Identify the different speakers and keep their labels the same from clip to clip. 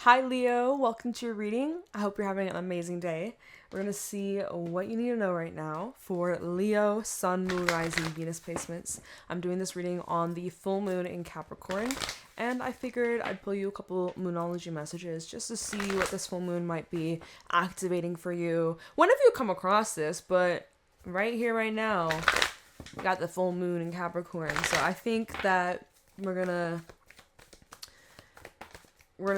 Speaker 1: Hi Leo, welcome to your reading. I hope you're having an amazing day. We're going to see what you need to know right now for Leo, Sun, Moon, Rising, Venus placements. I'm doing this reading on the full moon in Capricorn, and I figured I'd pull you a couple Moonology messages just to see what this full moon might be activating for you. Whenever you come across this, but right here, right now, we got the full moon in Capricorn. So I think that we're gonna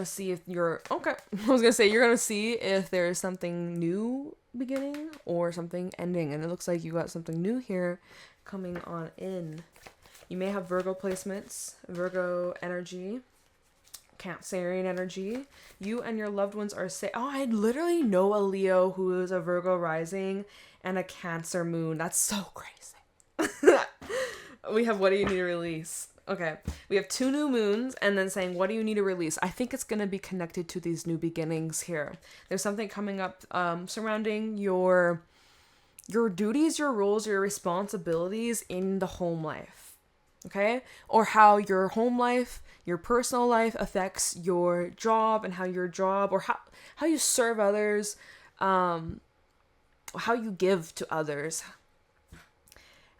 Speaker 1: see if you're okay. I was gonna say you're gonna see if there's something new beginning or something ending, and it looks like you got something new here coming on in. You may have Virgo placements, Virgo energy, Cancerian energy. You and your loved ones are I literally know a Leo who is a Virgo rising and a Cancer moon. That's so crazy. We have what do you need to release? Okay, we have 2 new moons and then saying, what do you need to release? I think it's going to be connected to these new beginnings here. There's something coming up surrounding your duties, your roles, your responsibilities in the home life, okay? Or how your home life, your personal life affects your job and how your job or how you serve others, how you give to others,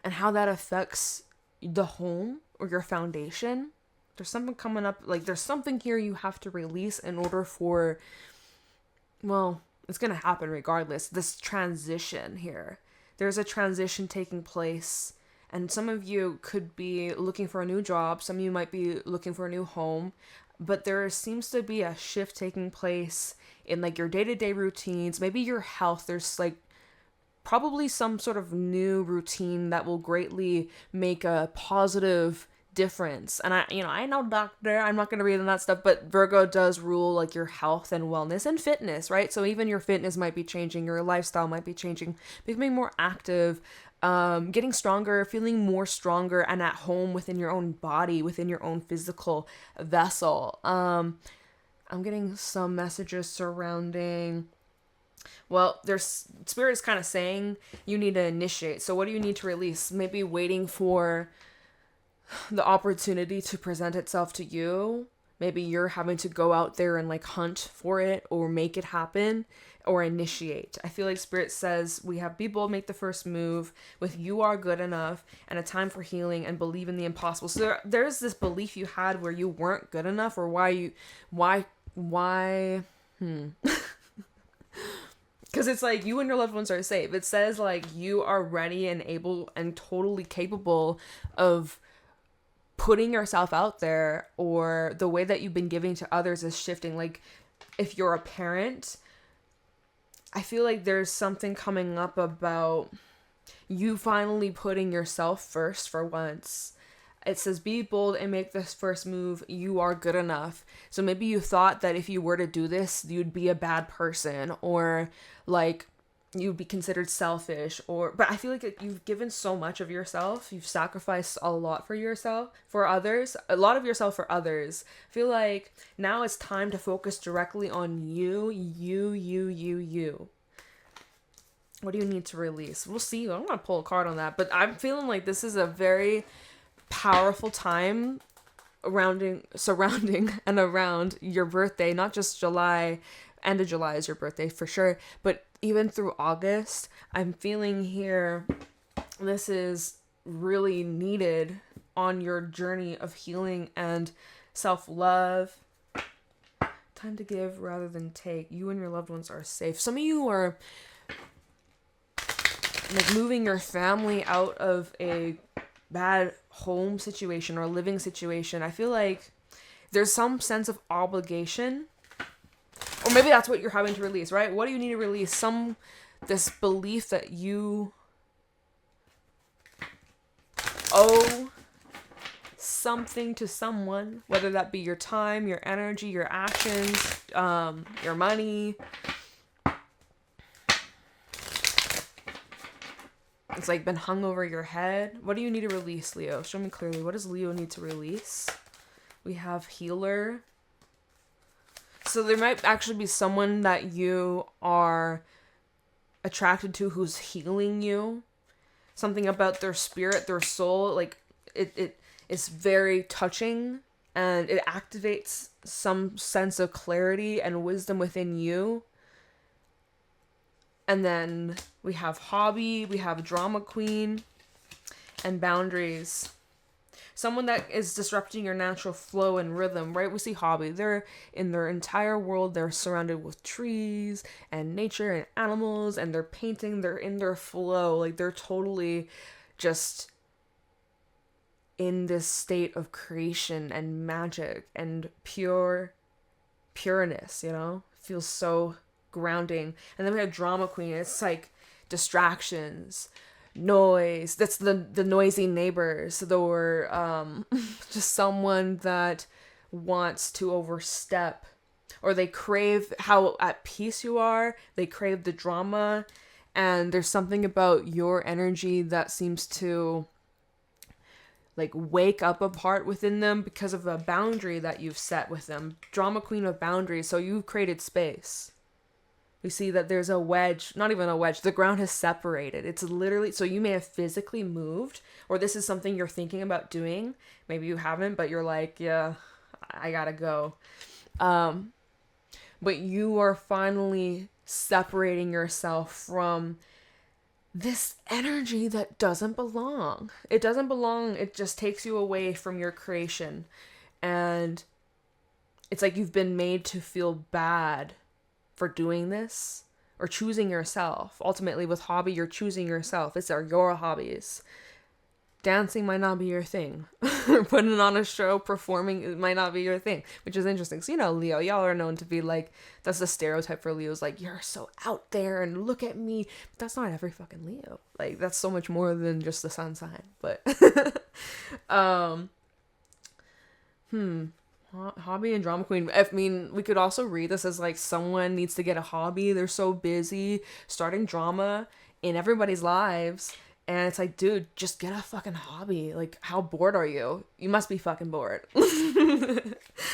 Speaker 1: and how that affects the home or your foundation. There's something coming up, like there's something here you have to release in order for, well, it's going to happen regardless. This transition here. There's a transition taking place, and some of you could be looking for a new job. Some of you might be looking for a new home, but there seems to be a shift taking place in like your day-to-day routines, maybe your health. There's like probably some sort of new routine that will greatly make a positive difference. And I know doctor, I'm not going to read on that stuff, but Virgo does rule like your health and wellness and fitness, right? So even your fitness might be changing, your lifestyle might be changing, becoming more active, getting stronger, feeling more stronger and at home within your own body, within your own physical vessel. I'm getting some messages surrounding, well, there's spirit is kind of saying you need to initiate. So what do you need to release? Maybe waiting for the opportunity to present itself to you. Maybe you're having to go out there and like hunt for it or make it happen or initiate. I feel like spirit says we have be bold, make the first move with you are good enough and a time for healing and believe in the impossible. So there's this belief you had where you weren't good enough or why because it's like you and your loved ones are safe. It says like you are ready and able and totally capable of putting yourself out there, or the way that you've been giving to others is shifting. Like if you're a parent, I feel like there's something coming up about you finally putting yourself first for once. It says, be bold and make this first move. You are good enough. So maybe you thought that if you were to do this, you'd be a bad person, or like you'd be considered selfish, but I feel like you've given so much of yourself. You've sacrificed a lot for yourself, for others, a lot of yourself for others. I feel like now it's time to focus directly on you. What do you need to release? We'll see. I'm going to pull a card on that, but I'm feeling like this is a very powerful time surrounding and around your birthday. Not just July, end of July is your birthday for sure, but even through August. I'm feeling here this is really needed on your journey of healing and self-love. Time to give rather than take. You and your loved ones are safe. Some of you are like moving your family out of a bad home situation or living situation. I feel like there's some sense of obligation, or maybe that's what you're having to release, right? What do you need to release? This belief that you owe something to someone, whether that be your time, your energy, your actions, your money. It's like been hung over your head. What do you need to release, Leo? Show me clearly. What does Leo need to release? We have healer. So there might actually be someone that you are attracted to who's healing you. Something about their spirit, their soul. Like it is very touching. and it activates some sense of clarity and wisdom within you. And then we have hobby, we have drama queen, and boundaries. Someone that is disrupting your natural flow and rhythm, right? We see hobby. They're in their entire world. They're surrounded with trees and nature and animals, and they're painting. They're in their flow. Like, they're totally just in this state of creation and magic and pureness, you know? Feels so grounding. And then we have drama queen. It's like distractions, noise. That's the noisy neighbors, or just someone that wants to overstep, or they crave how at peace you are. They crave the drama, and there's something about your energy that seems to like wake up a part within them because of a boundary that you've set with them. Drama queen of boundaries. So you've created space. We see that there's a wedge, not even a wedge, the ground has separated. It's literally, so you may have physically moved, or this is something you're thinking about doing. Maybe you haven't, but you're like, yeah, I gotta go. But you are finally separating yourself from this energy that doesn't belong. It doesn't belong. It just takes you away from your creation. And it's like you've been made to feel bad for doing this or choosing yourself. Ultimately, with hobby, you're choosing yourself. It's your hobbies. Dancing might not be your thing. Putting on a show, performing, it might not be your thing, which is interesting. So, you know, Leo, y'all are known to be like, that's the stereotype for Leo's, like, you're so out there and look at me. But that's not every fucking Leo. Like, that's so much more than just the sun sign. But, hobby and drama queen. I mean, we could also read this as like someone needs to get a hobby. They're so busy starting drama in everybody's lives. And it's like, dude, just get a fucking hobby. Like, how bored are you? You must be fucking bored.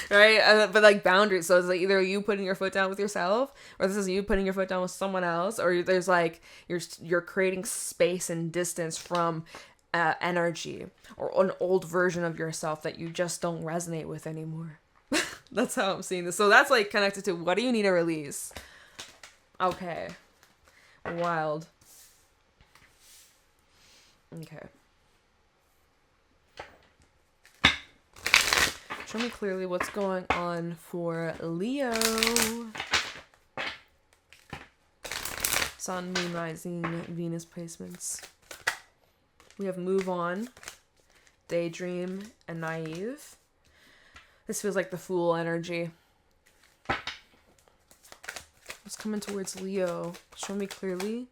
Speaker 1: Right? But like boundaries. So it's like either you putting your foot down with yourself, or this is you putting your foot down with someone else, or there's like, you're creating space and distance from energy or an old version of yourself that you just don't resonate with anymore. That's how I'm seeing this. So that's like connected to what do you need to release? Okay. Wild. Okay. Show me clearly what's going on for Leo. Sun, Moon, Rising, Venus placements. We have Move On, Daydream, and Naive. This feels like the Fool energy. What's coming towards Leo? Show me clearly.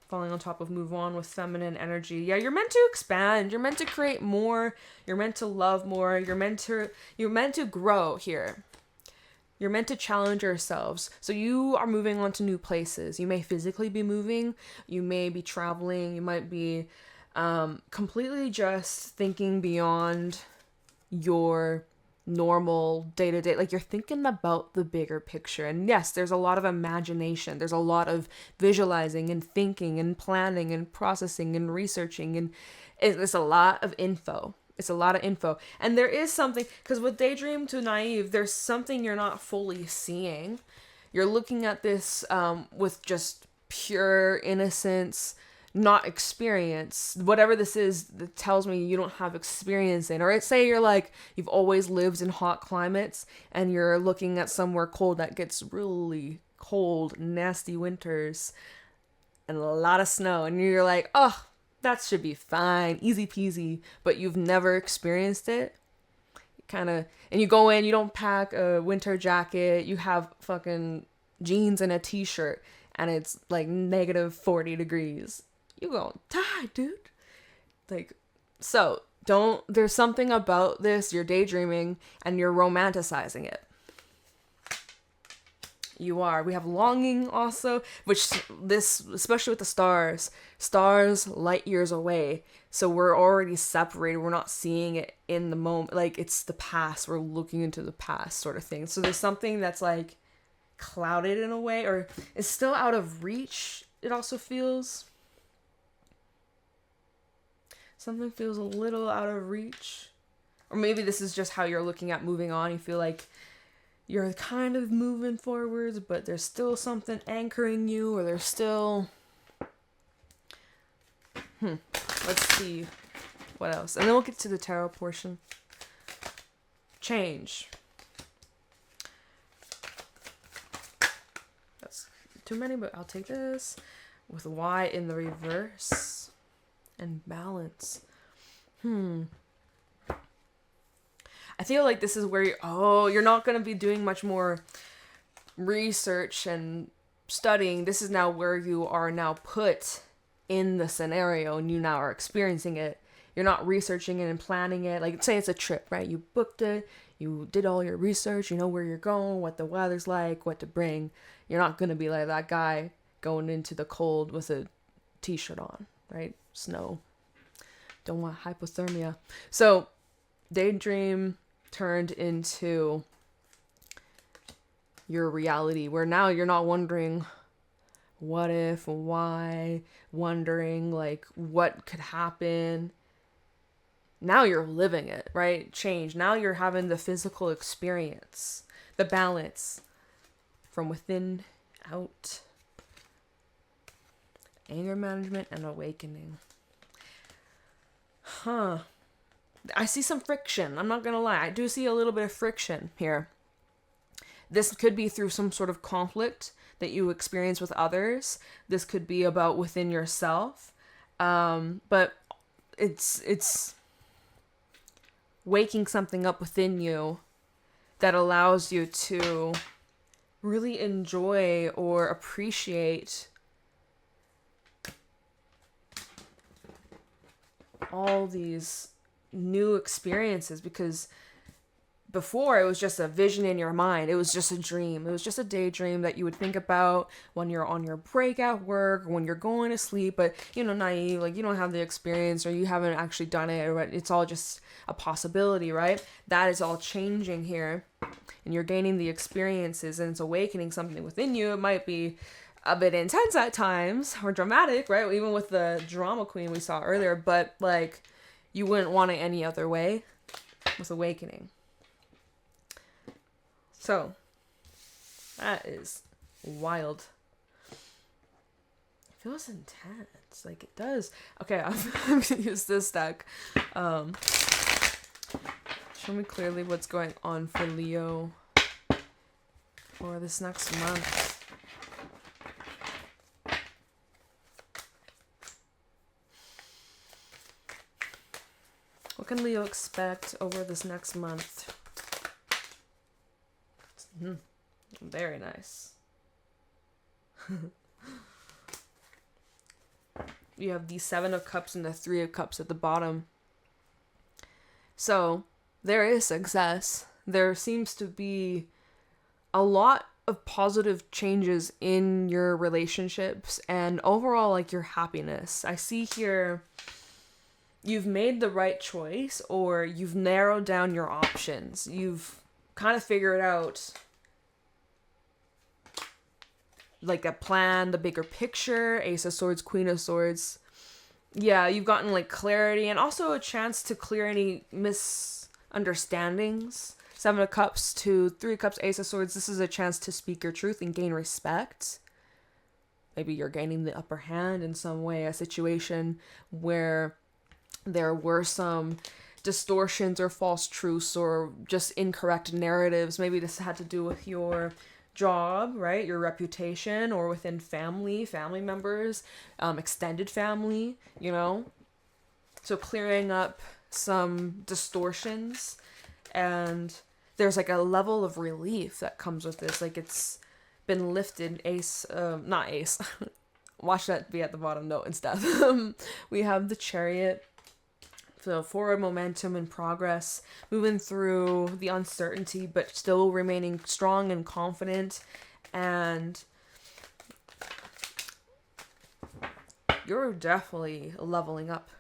Speaker 1: Falling on top of Move On with feminine energy. Yeah, you're meant to expand. You're meant to create more. You're meant to love more. You're meant to grow here. You're meant to challenge yourselves. So you are moving on to new places. You may physically be moving. You may be traveling. You might be completely just thinking beyond your normal day-to-day. Like, you're thinking about the bigger picture. And yes, there's a lot of imagination. There's a lot of visualizing and thinking and planning and processing and researching. And it's a lot of info. It's a lot of info. And there is something, because with Daydream to Naive, there's something you're not fully seeing. You're looking at this with just pure innocence, not experience. Whatever this is that tells me you don't have experience in. Or say you're like, you've always lived in hot climates and you're looking at somewhere cold that gets really cold, nasty winters and a lot of snow. And you're like, oh, that should be fine, easy peasy, but you've never experienced it. And you go in, you don't pack a winter jacket, you have fucking jeans and a t-shirt, and it's like negative 40 degrees. You gonna die, dude. Like, so there's something about this, you're daydreaming, and you're romanticizing it. You are. We have longing also, which this, especially with the stars light years away. So we're already separated. We're not seeing it in the moment. Like, it's the past. We're looking into the past sort of thing. So there's something that's like clouded in a way, or is still out of reach. It also feels. something feels a little out of reach. Or maybe this is just how you're looking at moving on. You feel like you're kind of moving forwards, but there's still something anchoring you, or there's still... Let's see what else. And then we'll get to the tarot portion. Change. That's too many, but I'll take this. With Y in the reverse. And balance. I feel like this is where you're not going to be doing much more research and studying. This is now where you are now put in the scenario and you now are experiencing it. You're not researching it and planning it. Like, say it's a trip, right? You booked it. You did all your research. You know where you're going, what the weather's like, what to bring. You're not going to be like that guy going into the cold with a t-shirt on, right? Snow. Don't want hypothermia. So, daydream turned into your reality, where now you're not wondering what if, why, wondering like what could happen. Now you're living it, right? Change. Now you're having the physical experience, the balance from within out, anger management and awakening. I see some friction. I'm not going to lie. I do see a little bit of friction here. This could be through some sort of conflict that you experience with others. This could be about within yourself. But it's waking something up within you that allows you to really enjoy or appreciate all these new experiences, because before it was just a vision in your mind. It was just a dream. It was just a daydream that you would think about when you're on your break at work or when you're going to sleep, but naive, like you don't have the experience or you haven't actually done it, or it's all just a possibility, right? That is all changing here, and you're gaining the experiences, and it's awakening something within you. It might be a bit intense at times or dramatic, right? Even with the drama queen we saw earlier, but like you wouldn't want it any other way with awakening. So that is wild. It feels intense, like it does. Okay, I'm gonna use this deck. Show me clearly what's going on for Leo for this next month. What can Leo expect over this next month? Very nice. You have the 7 of Cups and the 3 of Cups at the bottom. So, there is success. There seems to be a lot of positive changes in your relationships and overall, like, your happiness. I see here you've made the right choice, or you've narrowed down your options. You've kind of figured out like a plan, the bigger picture. Ace of Swords, Queen of Swords. Yeah, you've gotten like clarity and also a chance to clear any misunderstandings. 7 of Cups to 3 of Cups, Ace of Swords. This is a chance to speak your truth and gain respect. Maybe you're gaining the upper hand in some way, a situation where there were some distortions or false truths or just incorrect narratives. Maybe this had to do with your job, right? Your reputation, or within family members, extended family, So clearing up some distortions, and there's like a level of relief that comes with this. Like it's been lifted. Not Ace. Watch that be at the bottom note instead. We have the Chariot. So forward momentum and progress, moving through the uncertainty, but still remaining strong and confident. And you're definitely leveling up.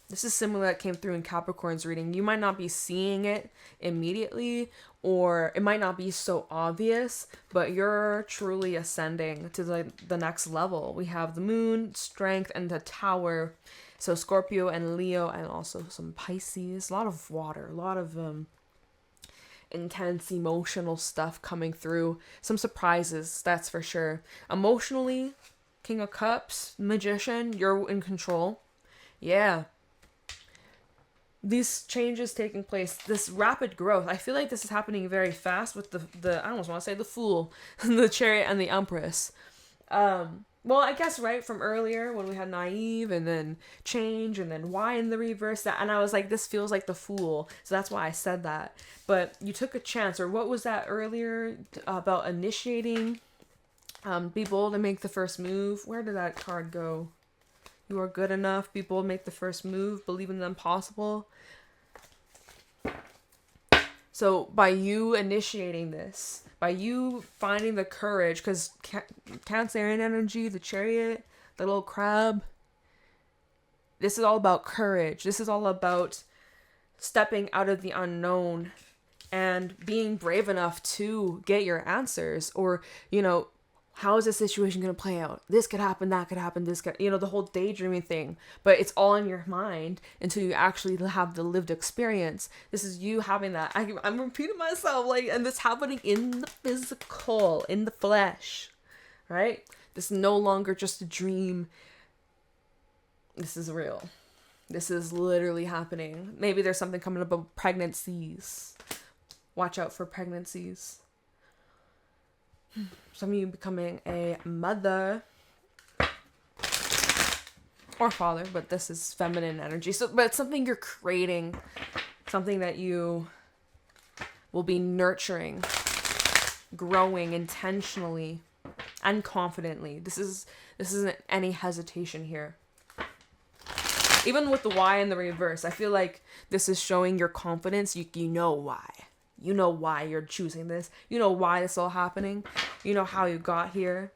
Speaker 1: This is similar that came through in Capricorn's reading. You might not be seeing it immediately, or it might not be so obvious, but you're truly ascending to the next level. We have the Moon, Strength, and the Tower. So Scorpio and Leo, and also some Pisces. A lot of water, a lot of intense emotional stuff coming through. Some surprises, that's for sure. Emotionally, King of Cups, Magician, you're in control. Yeah. These changes taking place, this rapid growth. I feel like this is happening very fast with the I almost want to say the Fool, the Chariot, and the Empress. Well, I guess right from earlier when we had Naive and then Change and then Why in the reverse, that, and I was like, this feels like the Fool, so that's why I said that. But you took a chance, or what was that earlier about initiating? Be bold and make the first move. Where did that card go? You are good enough. Be bold, make the first move. Believe in the impossible. So by you initiating this, by you finding the courage, because Cancerian energy, the Chariot, the little crab, this is all about courage. This is all about stepping out of the unknown and being brave enough to get your answers. Or, you know, how is this situation going to play out? This could happen, that could happen, this could, you know, the whole daydreaming thing. But it's all in your mind until you actually have the lived experience. This is you having that. I'm repeating myself, like, and this happening in the physical, in the flesh, right? This is no longer just a dream. This is real. This is literally happening. Maybe there's something coming up about pregnancies. Watch out for pregnancies. Some of you becoming a mother or father, but this is feminine energy. So, but it's something you're creating, something that you will be nurturing, growing intentionally and confidently. This isn't any hesitation here. Even with the Y in the reverse, I feel like this is showing your confidence. You know why. You know why you're choosing this. You know why this is all happening. You know how you got here.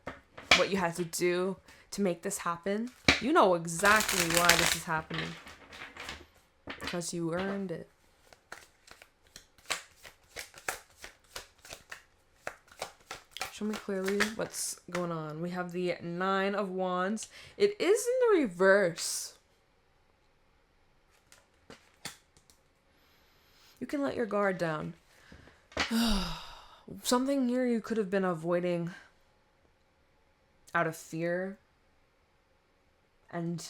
Speaker 1: What you had to do to make this happen. You know exactly why this is happening. Because you earned it. Show me clearly what's going on. We have the 9 of Wands. It is in the reverse. You can let your guard down. Something here you could have been avoiding out of fear. And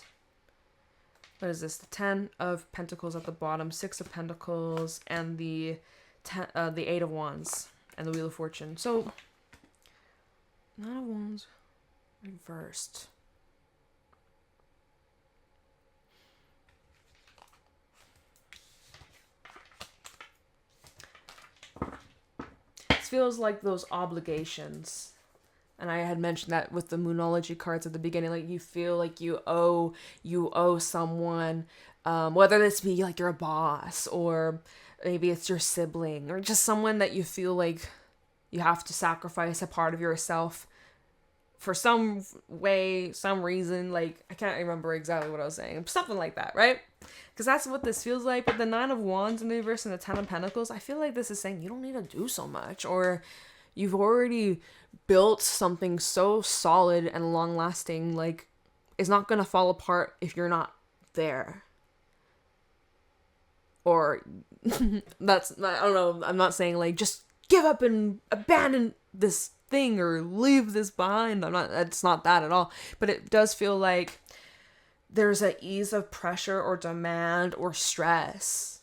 Speaker 1: what is this? The 10 of Pentacles at the bottom, 6 of Pentacles, and the 8 of Wands, and the Wheel of Fortune. So, 9 of Wands reversed. Feels like those obligations, and I had mentioned that with the Moonology cards at the beginning. Like you feel like you owe someone, whether this be like your boss, or maybe it's your sibling, or just someone that you feel like you have to sacrifice a part of yourself for some way, some reason. Like I can't remember exactly what I was saying, something like that, right? Because that's what this feels like. But the 9 of Wands in the reverse and the 10 of Pentacles, I feel like this is saying you don't need to do so much. Or you've already built something so solid and long-lasting. Like, it's not going to fall apart if you're not there. Or, that's, I don't know, I'm not saying, like, just give up and abandon this thing or leave this behind. It's not that at all. But it does feel like there's an ease of pressure or demand or stress.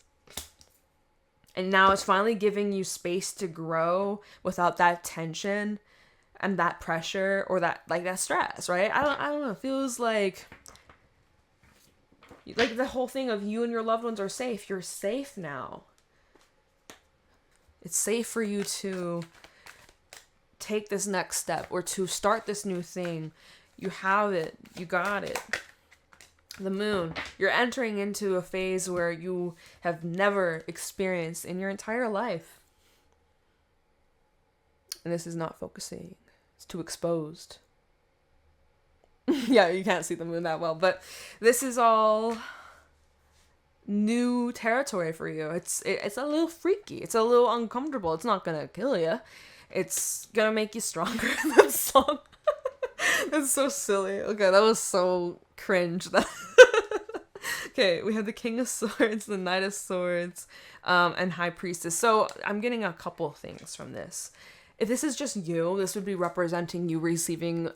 Speaker 1: And now it's finally giving you space to grow without that tension and that pressure or that stress, right? I don't know. It feels like the whole thing of you and your loved ones are safe. You're safe now. It's safe for you to take this next step or to start this new thing. You have it. You got it. The Moon, you're entering into a phase where you have never experienced in your entire life. And this is not focusing. It's too exposed. Yeah, you can't see the Moon that well, but this is all new territory for you. It's a little freaky. It's a little uncomfortable. It's not gonna kill you. It's gonna make you stronger. That song. That's so silly. Okay, that was so cringe. Okay, we have the King of Swords, the Knight of Swords, and High Priestess. So I'm getting a couple things from this. If this is just you, this would be representing you receiving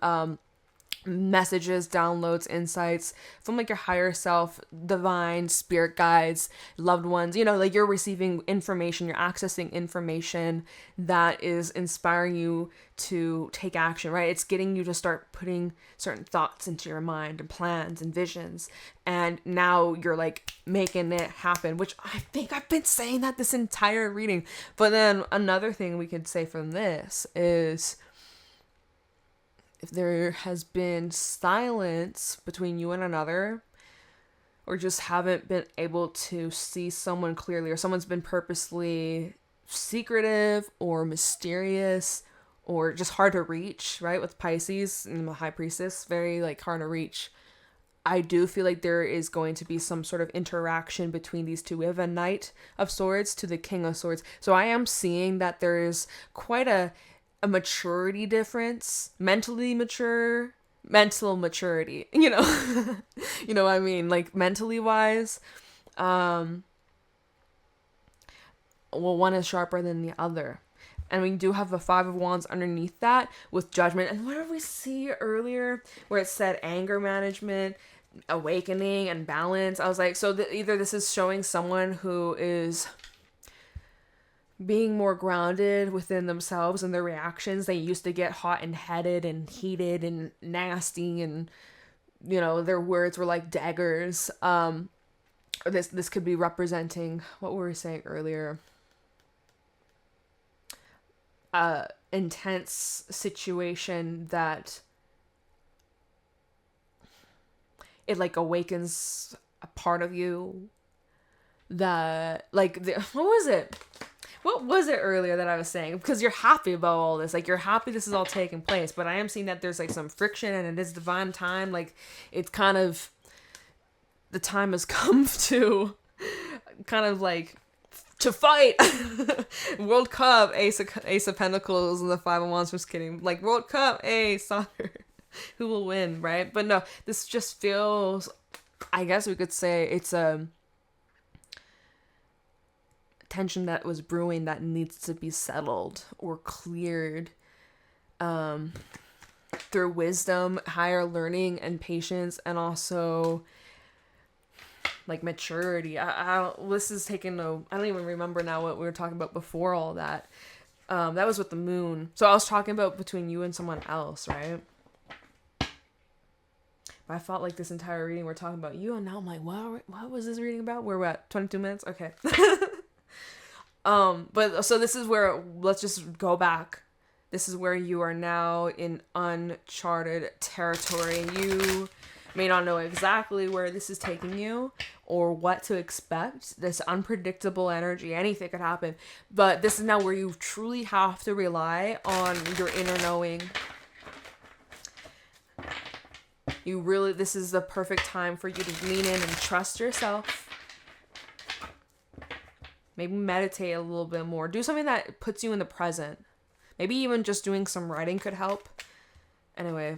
Speaker 1: messages, downloads, insights from like your higher self, divine spirit guides, loved ones. You know, like you're receiving information, you're accessing information that is inspiring you to take action, right? It's getting you to start putting certain thoughts into your mind and plans and visions, and now you're like making it happen, which I think I've been saying that this entire reading. But then another thing we could say from this is, if there has been silence between you and another, or just haven't been able to see someone clearly, or someone's been purposely secretive or mysterious or just hard to reach, right? With Pisces and the High Priestess, very like hard to reach. I do feel like there is going to be some sort of interaction between these two. We have a Knight of Swords to the King of Swords. So I am seeing that there is quite a maturity difference, mental maturity, you know. You know what I mean, like mentally wise. Well, one is sharper than the other, and we do have a Five of Wands underneath that with Judgment. And what did we see earlier where it said anger management, awakening, and balance? I was like, so either this is showing someone who is being more grounded within themselves and their reactions. They used to get hot and headed and heated and nasty, and you know, their words were like daggers. Or this could be representing what we were saying earlier, intense situation that it like awakens a part of you that like what was it earlier that I was saying? Because you're happy about all this. Like, you're happy this is all taking place. But I am seeing that there's, like, some friction, and it is divine time. Like, it's kind of, the time has come to kind of, like, to fight. World Cup, Ace of Pentacles, and the Five of Wands. Just kidding. Like, World Cup, soccer. Who will win, right? But no, this just feels, I guess we could say it's a tension that was brewing that needs to be settled or cleared through wisdom, higher learning, and patience, and also like maturity. This is taking I don't even remember now what we were talking about before all that. That was with the moon. So I was talking about between you and someone else, right? But I felt like this entire reading we're talking about you, and now I'm like, what was this reading about? We're at 22 minutes? Okay. But so this is where, let's just go back. This is where you are now in uncharted territory. You may not know exactly where this is taking you or what to expect. This unpredictable energy, anything could happen. But this is now where you truly have to rely on your inner knowing. This is the perfect time for you to lean in and trust yourself. Maybe meditate a little bit more. Do something that puts you in the present. Maybe even just doing some writing could help. Anyway,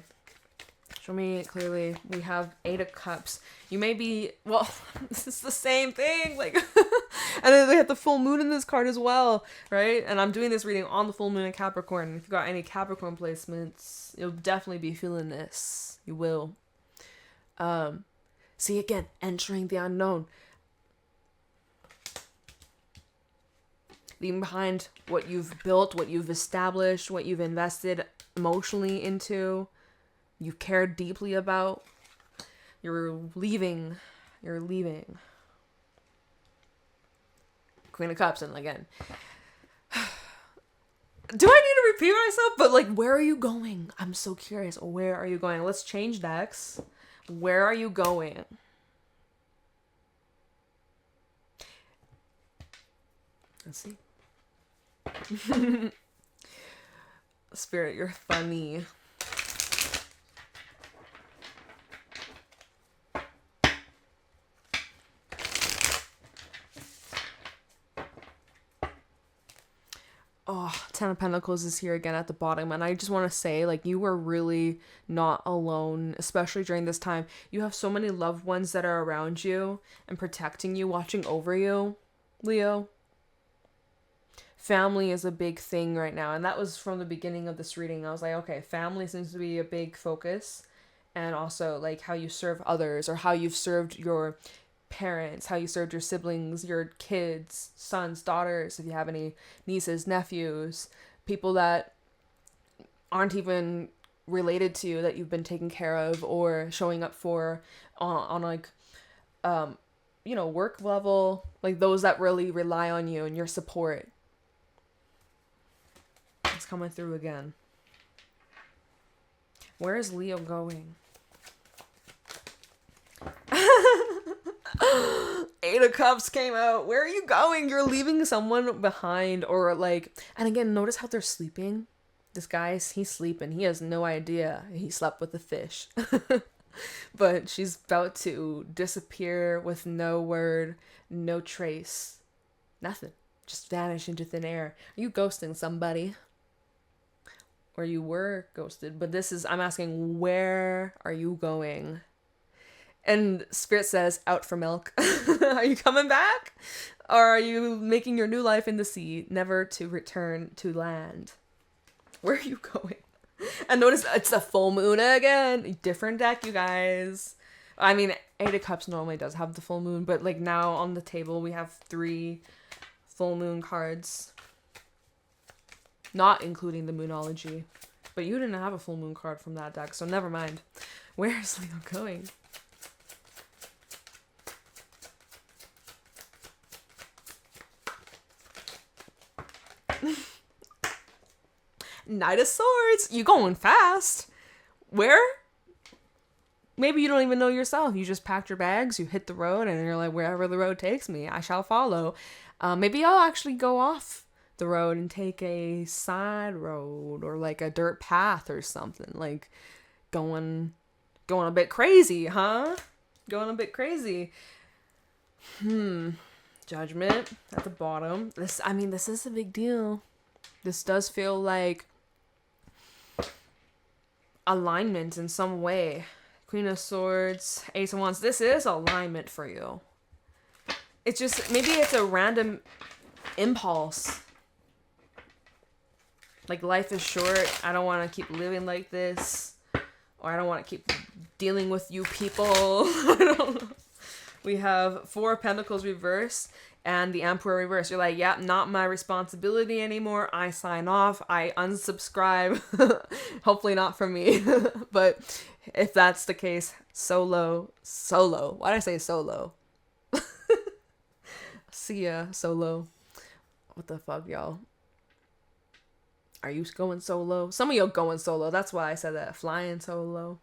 Speaker 1: show me clearly. We have Eight of Cups. You may be, well, this is the same thing. Like, and then they have the full moon in this card as well, right? And I'm doing this reading on the full moon in Capricorn. If you got any Capricorn placements, you'll definitely be feeling this. You will. See, again, entering the unknown. Leaving behind what you've built, what you've established, what you've invested emotionally into, you've cared deeply about. You're leaving. Queen of Cups, and again. Do I need to repeat myself? But like, where are you going? I'm so curious. Where are you going? Let's change decks. Where are you going? Let's see. Spirit, you're funny. Oh, Ten of Pentacles is here again at the bottom. And I just want to say, like, you are really not alone, especially during this time. You have so many loved ones that are around you and protecting you, watching over you, Leo. Family is a big thing right now. And that was from the beginning of this reading. I was like, okay, family seems to be a big focus. And also, like, how you serve others, or how you've served your parents, how you served your siblings, your kids, sons, daughters, if you have any nieces, nephews, people that aren't even related to you that you've been taking care of or showing up for on like work level, like those that really rely on you and your support. It's coming through again. Where is Leo going? Eight of Cups came out. Where are you going? You're leaving someone behind, or like, and again, notice how they're sleeping. This guy's, he's sleeping. He has no idea he slept with the fish. But she's about to disappear with no word, no trace. Nothing. Just vanish into thin air. Are you ghosting somebody? Or you were ghosted. But this is, I'm asking, where are you going? And Spirit says, out for milk. Are you coming back? Or are you making your new life in the sea, never to return to land? Where are you going? And notice it's a full moon again. Different deck, you guys. I mean, Eight of Cups normally does have the full moon, but like now on the table we have 3 full moon cards. Not including the Moonology. But you didn't have a full moon card from that deck, so never mind. Where's Leo going? Knight of Swords. You going fast. Where? Maybe you don't even know yourself. You just packed your bags, you hit the road, and you're like, wherever the road takes me, I shall follow. Maybe I'll actually go off the road and take a side road or like a dirt path or something. Like going a bit crazy, huh? Going a bit crazy. Judgment at the bottom. This is a big deal. This does feel like alignment in some way. Queen of Swords, Ace of Wands. This is alignment for you. It's just, maybe it's a random impulse. Like, life is short. I don't want to keep living like this. Or I don't want to keep dealing with you people. I don't know. We have 4 of Pentacles reverse and the Emperor reverse. You're like, yeah, not my responsibility anymore. I sign off. I unsubscribe. Hopefully not for me. But if that's the case, solo. Why did I say solo? See ya, solo. What the fuck, y'all? Are you going solo? Some of y'all going solo. That's why I said that. Flying solo.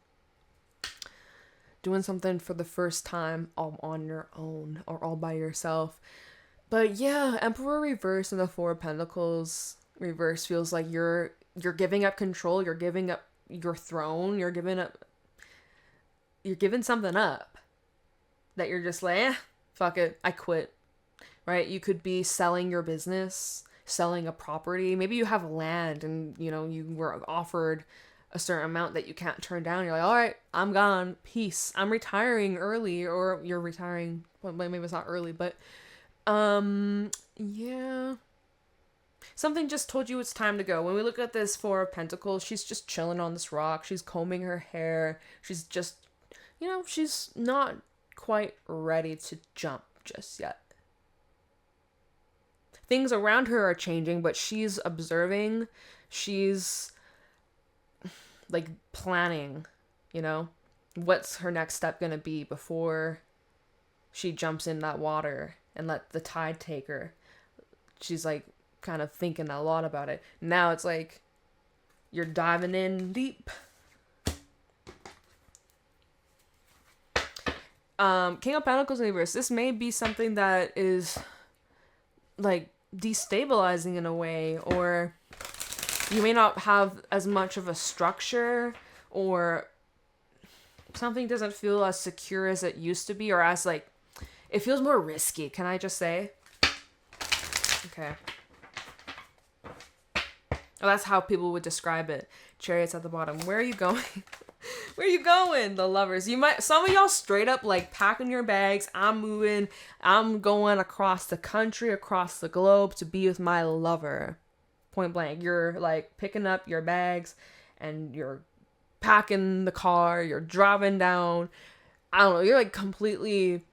Speaker 1: Doing something for the first time all on your own or all by yourself. But yeah, Emperor reverse and the 4 of Pentacles reverse feels like you're giving up control, you're giving up your throne, you're giving something up that you're just like, fuck it, I quit. Right? You could be selling your business, selling a property. Maybe you have land and you were offered a certain amount that you can't turn down. You're like, all right, I'm gone. Peace. I'm retiring early, or you're retiring. Well, maybe it's not early, but yeah. Something just told you it's time to go. When we look at this 4 of Pentacles, she's just chilling on this rock. She's combing her hair. She's just, she's not quite ready to jump just yet. Things around her are changing, but she's observing. She's like planning, what's her next step gonna be before she jumps in that water and let the tide take her. She's like kind of thinking a lot about it. Now it's like you're diving in deep. King of Pentacles in reverse. This may be something that is like destabilizing in a way, or you may not have as much of a structure, or something doesn't feel as secure as it used to be, or as like, it feels more risky. Can I just say? Okay. Oh, that's how people would describe it. Chariots at the bottom. Where are you going? Where are you going? The lovers. You might, some of y'all straight up like packing your bags. I'm moving. I'm going across the country, across the globe to be with my lover. Point blank. You're like picking up your bags and you're packing the car. You're driving down. I don't know. You're like completely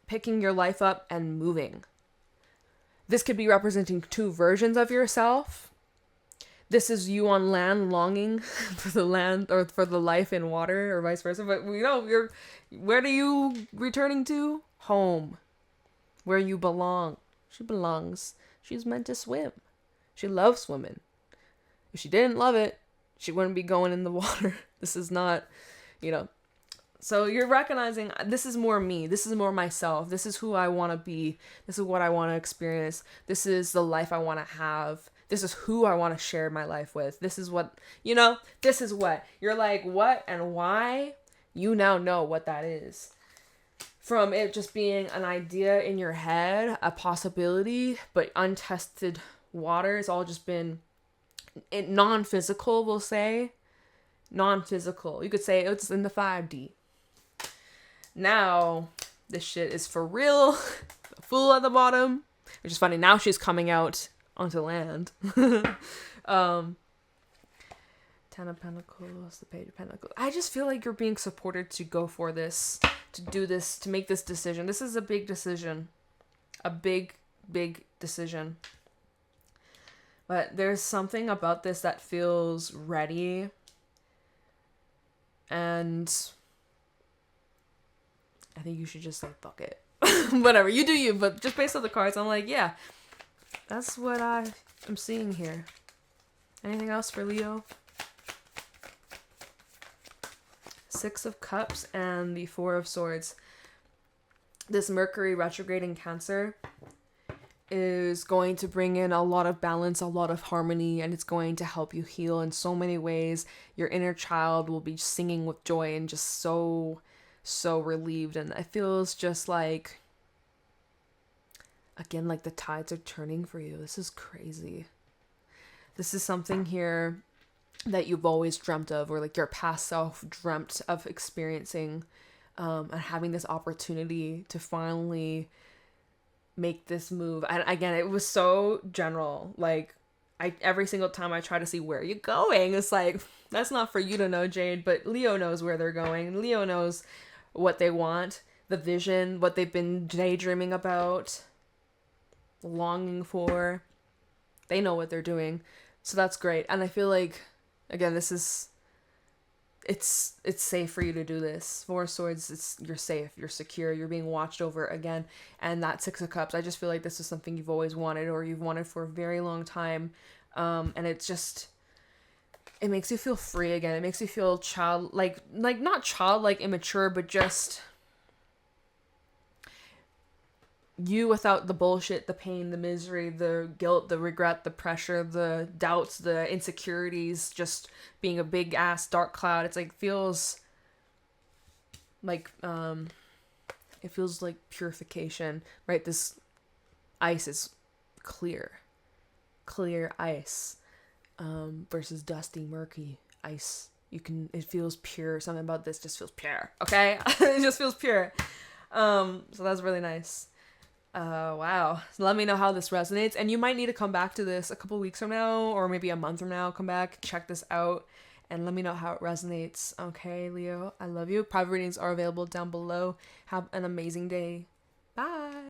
Speaker 1: picking your life up and moving. This could be representing two versions of yourself. This is you on land longing for the land or for the life in water or vice versa. But where are you returning to? Home. Where you belong. She belongs. She's meant to swim. She loves swimming. If she didn't love it, she wouldn't be going in the water. This is not, So you're recognizing this is more me. This is more myself. This is who I want to be. This is what I want to experience. This is the life I want to have. This is who I want to share my life with. This is what, this is what. You're like, what and why? You now know what that is. From it just being an idea in your head, a possibility, but untested water. It's all just been non-physical, we'll say. Non-physical. You could say it's in the 5D. Now, this shit is for real. The Fool at the bottom. Which is funny. Now she's coming out onto land. Ten of Pentacles, the Page of Pentacles. I just feel like you're being supported to go for this, to do this, to make this decision. This is a big decision. A big, big decision. But there's something about this that feels ready. And I think you should just like, fuck it. Whatever, you do you. But just based on the cards, I'm like, yeah. That's what I am seeing here. Anything else for Leo? Six of Cups and the Four of Swords. This Mercury retrograde in Cancer is going to bring in a lot of balance, a lot of harmony, and it's going to help you heal in so many ways. Your inner child will be singing with joy and just so relieved. And it feels just like, again, like the tides are turning for you. This is crazy. This is something here that you've always dreamt of, or like your past self dreamt of experiencing, and having this opportunity to finally make this move. And again, it was so general. Like, every single time I try to see where you're going, it's like, that's not for you to know, Jade, but Leo knows where they're going. Leo knows what they want, the vision, what they've been daydreaming about, longing for. They know what they're doing. So that's great. And I feel like, again, this is, it's safe for you to do this. Four of Swords, you're safe, you're secure, you're being watched over again. And that Six of Cups, I just feel like this is something you've always wanted, or you've wanted for a very long time. And it's just, it makes you feel free again. It makes you feel like not childlike, immature, but just you without the bullshit, the pain, the misery, the guilt, the regret, the pressure, the doubts, the insecurities, just being a big ass dark cloud. It's like, feels like, it feels like purification, right? This ice is clear ice, versus dusty, murky ice. It feels pure. Something about this just feels pure. Okay. It just feels pure. So that's really nice. Wow. So let me know how this resonates, and you might need to come back to this a couple weeks from now, or maybe a month from now. Come back, check this out, and let me know how it resonates. Okay, Leo, I love you. Private readings are available down below. Have an amazing day. Bye.